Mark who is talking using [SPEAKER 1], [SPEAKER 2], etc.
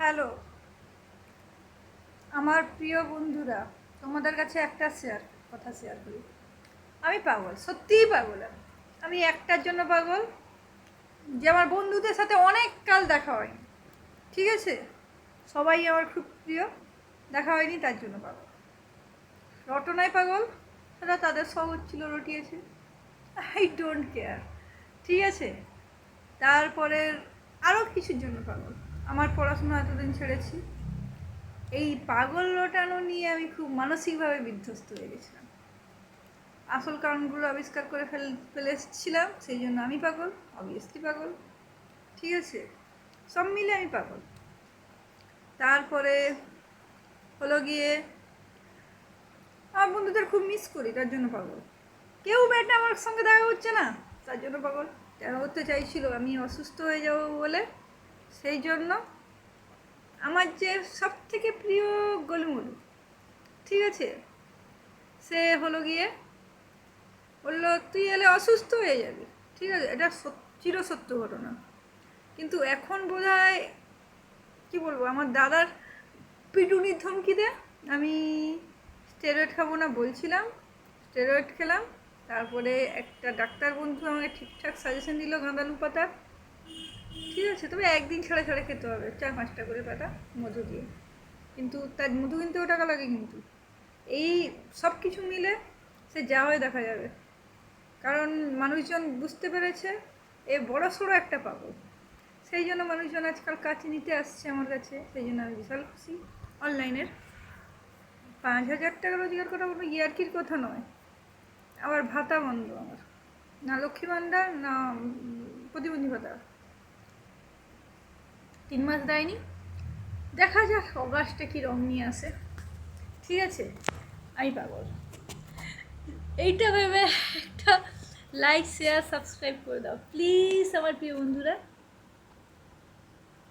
[SPEAKER 1] Hello আমার প্রিয় বন্ধুরা, তোমাদের কাছে একটা কথা শেয়ার করি। আমি পাগল, সত্যিই পাগল। আমি একটার জন্য পাগল যে আমার বন্ধুদের সাথে অনেক কাল দেখা হয়নি। ঠিক আছে, সবাই আমার খুব প্রিয়, দেখা হয়নি তার জন্য পাগল। রটনায় পাগল, সেটা তাদের শখ হচ্ছিল, রটিয়েছে, আই ডোন্ট কেয়ার। ঠিক আছে, তারপরে আরও কিছুর জন্য পাগল। আমার পড়াশোনা এতদিন ছেড়েছি, এই পাগল রটানো নিয়ে আমি খুব মানসিকভাবে বিধ্বস্ত হয়ে গেছিলাম। আসল কারণগুলো আবিষ্কার করে ফেলে এসেছিলাম, সেই জন্য আমি পাগল, অবভিয়াসলি পাগল। ঠিক আছে, সব মিলে আমি পাগল। তারপরে হলো গিয়ে আমার বন্ধুদের খুব মিস করি, তার জন্য পাগল। কেউ ব্যাটা আমার সঙ্গে দেখা হচ্ছে না, তার জন্য পাগল। দেখা করতে চাইছিল, আমি অসুস্থ হয়ে যাব বলে। সেই জন্য আমার যে সব থেকে প্রিয় গোলুমলু, ঠিক আছে, সে হলো গিয়ে বললো তুই এলে অসুস্থ হয়ে যাবি। ঠিক আছে, এটা চিরসত্য ঘটনা। কিন্তু এখন বোধ হয়, কী বলবো, আমার দাদার পিটুনির ধমকিতে আমি স্টেরয়েড খাবো না বলছিলাম, স্টেরয়েড খেলাম। তারপরে একটা ডাক্তার বন্ধু আমাকে ঠিকঠাক সাজেশন দিল গাঁদালু পাতা। ঠিক আছে, তবে একদিন ছাড়া ছাড়া খেতে হবে, 4-5টা করে পাতা মধু দিয়ে। কিন্তু তার মধু কিনতেও টাকা লাগে। কিন্তু এই সব কিছু মিলে সে যা হয় দেখা যাবে, কারণ মানুষজন বুঝতে পেরেছে এ বড় সড়ো একটা পাগল। সেই জন্য মানুষজন আজকাল কাছে নিতে আসছে আমার কাছে, সেই জন্য আমি বিশাল খুশি। অনলাইনের 5,000 টাকা রোজগার করা কোনো ইয়ার্কির কথা নয়। আবার ভাতা বন্ধ আমার, না লক্ষ্মী ভাণ্ডার না প্রতিবন্ধী ভাতা, 3 মাস দেয়নি। দেখা যাক অগাস্টে কী রং নিয়ে আসে। ঠিক আছে, আমি পাগল। এইটা ভেবে একটা লাইক শেয়ার সাবস্ক্রাইব করে দাও প্লিজ আমার প্রিয় বন্ধুরা।